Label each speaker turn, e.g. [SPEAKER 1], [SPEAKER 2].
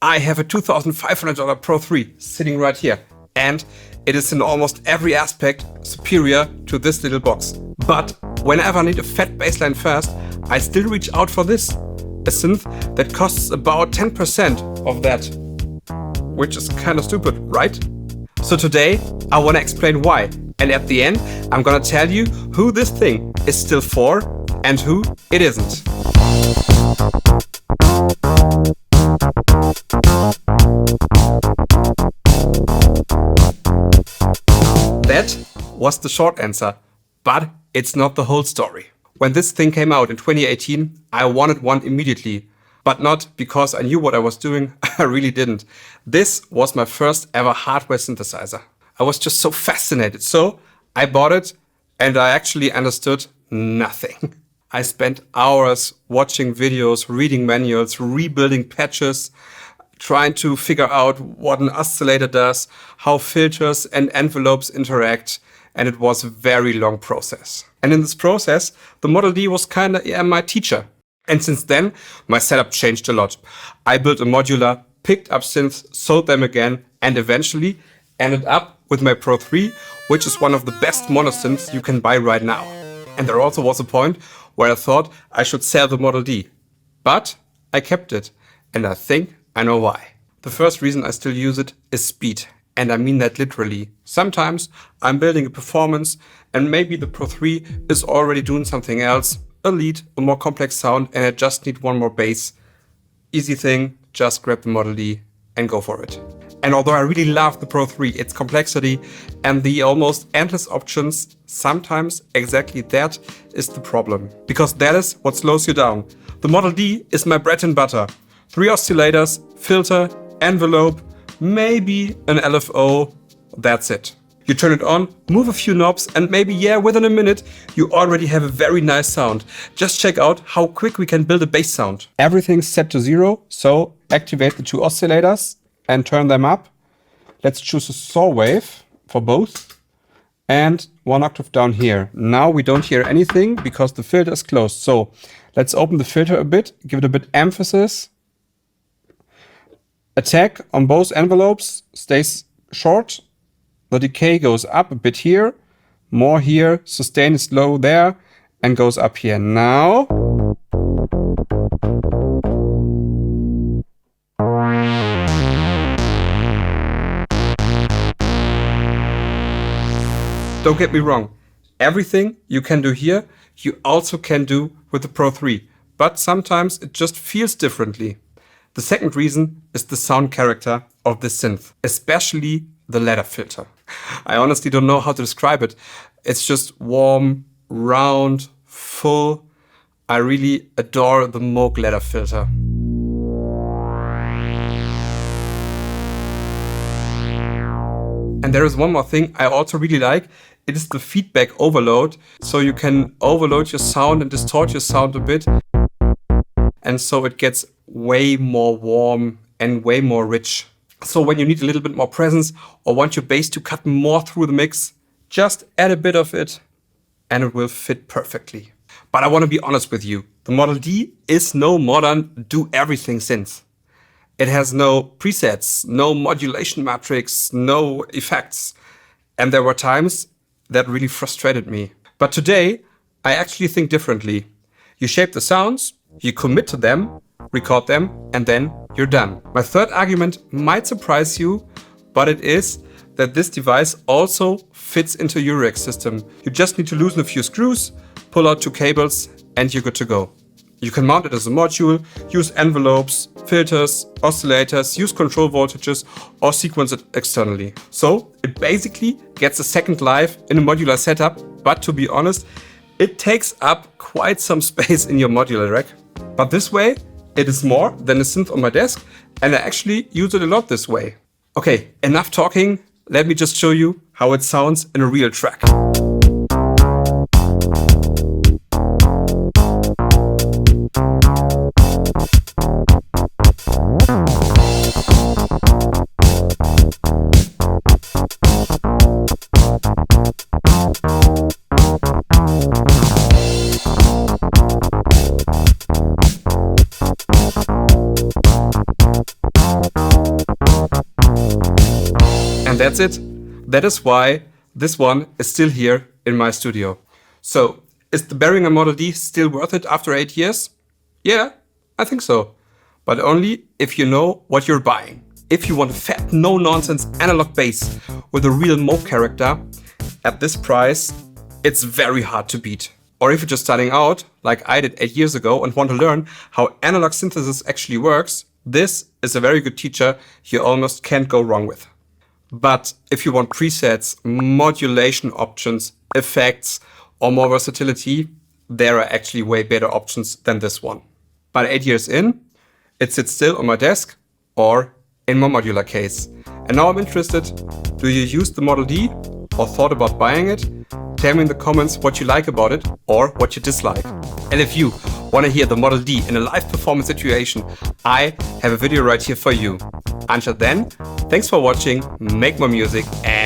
[SPEAKER 1] I have a $2,500 Pro 3 sitting right here, and it is in almost every aspect superior to this little box. But whenever I need a fat bassline first, I still reach out for this, a synth that costs about 10% of that, which is kind of stupid, right? So today I want to explain why, and at the end I'm gonna tell you who this thing is still for and who it isn't. That was the short answer, but it's not the whole story. When this thing came out in 2018, I wanted one immediately, but not because I knew what I was doing. I really didn't. This was my first ever hardware synthesizer. I was just so fascinated. So I bought it and I actually understood nothing. I spent hours watching videos, reading manuals, rebuilding patches, trying to figure out what an oscillator does, how filters and envelopes interact, and it was a very long process. And in this process, the Model D was kind of my teacher. And since then, my setup changed a lot. I built a modular, picked up synths, sold them again, and eventually ended up with my Pro 3, which is one of the best mono synths you can buy right now. And there also was a point where I thought I should sell the Model D. But I kept it, and I think I know why. The first reason I still use it is speed, and I mean that literally. Sometimes I'm building a performance, and maybe the Pro 3 is already doing something else, a lead, a more complex sound, and I just need one more bass. Easy thing, just grab the Model D and go for it. And although I really love the Pro 3, its complexity and the almost endless options, sometimes exactly that is the problem. Because that is what slows you down. The Model D is my bread and butter. 3 oscillators, filter, envelope, maybe an LFO, that's it. You turn it on, move a few knobs, and maybe, within a minute, you already have a very nice sound. Just check out how quick we can build a bass sound. Everything's set to 0, so activate the 2 oscillators and turn them up. Let's choose a saw wave for both and 1 octave down here. Now we don't hear anything because the filter is closed. So let's open the filter a bit, give it a bit emphasis. Attack on both envelopes stays short. The decay goes up a bit here, more here, sustain is low there, and goes up here. Now, don't get me wrong, everything you can do here, you also can do with the Pro 3, but sometimes it just feels differently. The second reason is the sound character of this synth, especially the ladder filter. I honestly don't know how to describe it. It's just warm, round, full. I really adore the Moog ladder filter. And there is one more thing I also really like. It is the feedback overload. So you can overload your sound and distort your sound a bit. And so it gets way more warm and way more rich. So when you need a little bit more presence or want your bass to cut more through the mix, just add a bit of it and it will fit perfectly. But I want to be honest with you. The Model D is no modern do-everything synth. It has no presets, no modulation matrix, no effects. And there were times that really frustrated me. But today, I actually think differently. You shape the sounds, you commit to them, record them, and then you're done. My third argument might surprise you, but it is that this device also fits into Eurorack system. You just need to loosen a few screws, pull out 2 cables, and you're good to go. You can mount it as a module, use envelopes, filters, oscillators, use control voltages, or sequence it externally. So it basically gets a second life in a modular setup, but to be honest, it takes up quite some space in your modular rack. But this way, it is more than a synth on my desk, and I actually use it a lot this way. Okay, enough talking. Let me just show you how it sounds in a real track. And that's it. That is why this one is still here in my studio. So, is the Behringer Model D still worth it after 8 years? Yeah, I think so. But only if you know what you're buying. If you want a fat, no-nonsense analog bass with a real Moog character, at this price, it's very hard to beat. Or if you're just starting out, like I did 8 years ago, and want to learn how analog synthesis actually works, this is a very good teacher you almost can't go wrong with. But if you want presets, modulation options, effects, or more versatility, there are actually way better options than this one. But 8 years in, it sits still on my desk or in my modular case. And now I'm interested, do you use the Model D or thought about buying it? Tell me in the comments what you like about it or what you dislike. And if you want to hear the Model D in a live performance situation, I have a video right here for you. Until then, thanks for watching, make more music, and